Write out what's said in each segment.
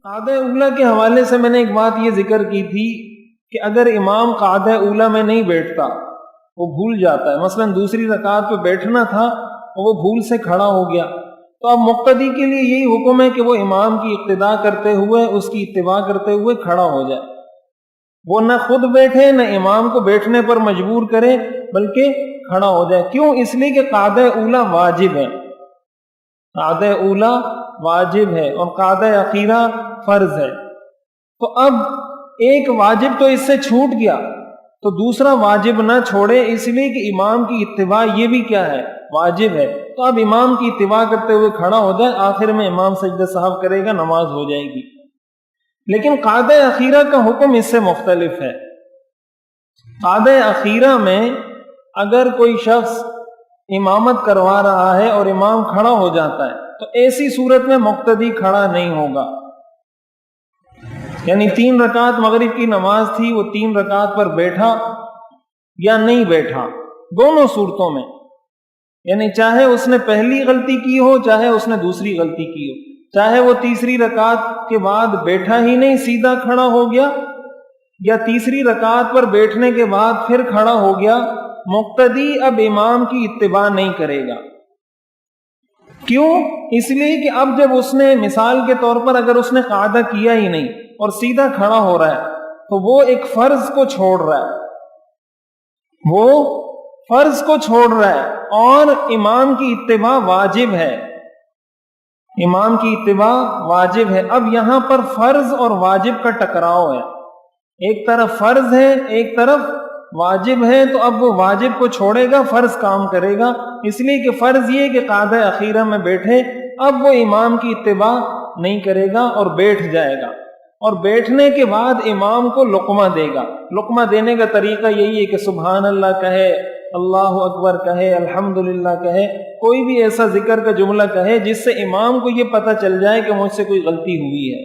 قعدہ اولا کے حوالے سے میں نے ایک بات یہ ذکر کی تھی کہ اگر امام قعدہ اولا میں نہیں بیٹھتا، وہ بھول جاتا ہے، مثلا دوسری رکعت پہ بیٹھنا تھا وہ بھول سے کھڑا ہو گیا، تو اب مقتدی کے لیے یہی حکم ہے کہ وہ امام کی اقتداء کرتے ہوئے، اس کی اتباع کرتے ہوئے کھڑا ہو جائے، وہ نہ خود بیٹھے نہ امام کو بیٹھنے پر مجبور کرے، بلکہ کھڑا ہو جائے۔ کیوں؟ اس لیے کہ قعدہ اولا واجب ہے، قعدہ اولا واجب ہے اور قعدہ اخیرہ فرض ہے۔ تو اب ایک واجب تو اس سے چھوٹ گیا، تو دوسرا واجب نہ چھوڑے، اس لیے کہ امام کی اتباع یہ بھی کیا ہے؟ واجب ہے۔ تو اب امام کی اتباع کرتے ہوئے کھڑا ہو جائے، آخر میں امام سجدہ سہو کرے گا، نماز ہو جائے گی۔ لیکن قعدہ اخیرہ کا حکم اس سے مختلف ہے۔ قعدہ اخیرہ میں اگر کوئی شخص امامت کروا رہا ہے اور امام کھڑا ہو جاتا ہے تو ایسی صورت میں مقتدی کھڑا نہیں ہوگا، یعنی 3 رکعت مغرب کی نماز تھی، وہ 3 رکعت پر بیٹھا یا نہیں بیٹھا، دونوں صورتوں میں، یعنی چاہے اس نے پہلی غلطی کی ہو چاہے اس نے دوسری غلطی کی ہو، چاہے وہ تیسری رکعت کے بعد بیٹھا ہی نہیں سیدھا کھڑا ہو گیا، یا تیسری رکعت پر بیٹھنے کے بعد پھر کھڑا ہو گیا، مقتدی اب امام کی اتباع نہیں کرے گا۔ کیوں؟ اس لیے کہ اب جب اس نے، مثال کے طور پر اگر اس نے قعدہ کیا ہی نہیں اور سیدھا کھڑا ہو رہا ہے تو وہ ایک فرض کو چھوڑ رہا ہے، وہ فرض کو چھوڑ رہا ہے، اور امام کی اتباع واجب ہے، امام کی اتباع واجب ہے۔ اب یہاں پر فرض اور واجب کا ٹکراؤ ہے، ایک طرف فرض ہے ایک طرف واجب ہے، تو اب وہ واجب کو چھوڑے گا، فرض کام کرے گا، اس لیے کہ فرض یہ کہ قعدہ اخیرہ میں بیٹھے، اب وہ امام کی اتباع نہیں کرے گا اور بیٹھ جائے گا، اور بیٹھنے کے بعد امام کو لقمہ دے گا۔ لقمہ دینے کا طریقہ یہی ہے کہ سبحان اللہ کہے، اللہ اکبر کہے، الحمدللہ کہے، کوئی بھی ایسا ذکر کا جملہ کہے جس سے امام کو یہ پتہ چل جائے کہ مجھ سے کوئی غلطی ہوئی ہے،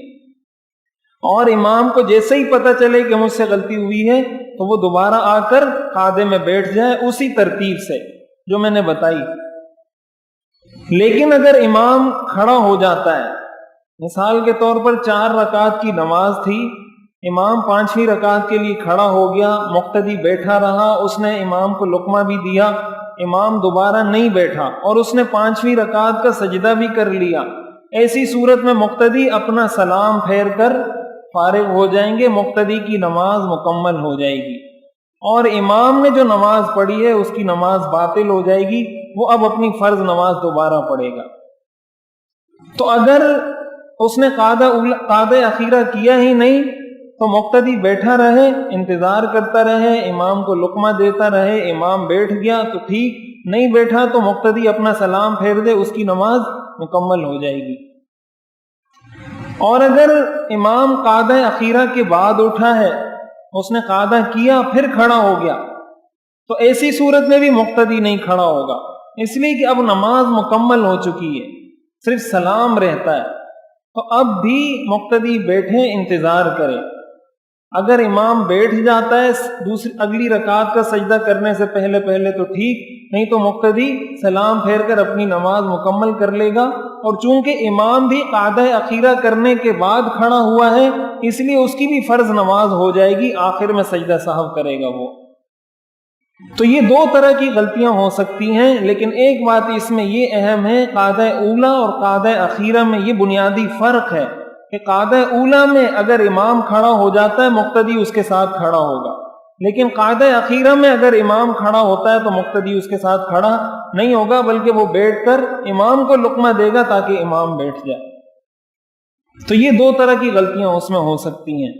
اور امام کو جیسے ہی پتہ چلے کہ مجھ سے غلطی ہوئی ہے تو وہ دوبارہ آ کر قعدے میں بیٹھ جائے، اسی ترتیب سے جو میں نے بتائی۔ لیکن اگر امام کھڑا ہو جاتا ہے، مثال کے طور پر 4 رکعت کی نماز تھی، امام 5ویں رکعت کے لیے کھڑا ہو گیا، مقتدی بیٹھا رہا، اس نے امام کو لقمہ بھی دیا، امام دوبارہ نہیں بیٹھا اور اس نے 5ویں رکعت کا سجدہ بھی کر لیا، ایسی صورت میں مقتدی اپنا سلام پھیر کر فارغ ہو جائیں گے، مقتدی کی نماز مکمل ہو جائے گی، اور امام نے جو نماز پڑھی ہے اس کی نماز باطل ہو جائے گی، وہ اب اپنی فرض نماز دوبارہ پڑھے گا۔ تو اگر اس نے قعدہ اخیرہ کیا ہی نہیں تو مقتدی بیٹھا رہے، انتظار کرتا رہے، امام کو لقمہ دیتا رہے، امام بیٹھ گیا تو ٹھیک، نہیں بیٹھا تو مقتدی اپنا سلام پھیر دے، اس کی نماز مکمل ہو جائے گی۔ اور اگر امام قعدہ اخیرہ کے بعد اٹھا ہے، اس نے قعدہ کیا پھر کھڑا ہو گیا، تو ایسی صورت میں بھی مقتدی نہیں کھڑا ہوگا، اس لیے کہ اب نماز مکمل ہو چکی ہے، صرف سلام رہتا ہے، تو اب بھی مقتدی بیٹھے انتظار کرے۔ اگر امام بیٹھ جاتا ہے اگلی رکعت کا سجدہ کرنے سے پہلے تو ٹھیک، نہیں تو مقتدی سلام پھیر کر اپنی نماز مکمل کر لے گا، اور چونکہ امام بھی قعدہ اخیرہ کرنے کے بعد کھڑا ہوا ہے اس لیے اس کی بھی فرض نماز ہو جائے گی، آخر میں سجدہ سہو کرے گا وہ۔ تو یہ 2 طرح کی غلطیاں ہو سکتی ہیں، لیکن ایک بات اس میں یہ اہم ہے، قعدہ اولا اور قعدہ اخیرہ میں یہ بنیادی فرق ہے کہ قعدہ اولا میں اگر امام کھڑا ہو جاتا ہے مقتدی اس کے ساتھ کھڑا ہوگا، لیکن قعدہ اخیرہ میں اگر امام کھڑا ہوتا ہے تو مقتدی اس کے ساتھ کھڑا نہیں ہوگا، بلکہ وہ بیٹھ کر امام کو لقمہ دے گا تاکہ امام بیٹھ جائے۔ تو یہ 2 طرح کی غلطیاں اس میں ہو سکتی ہیں۔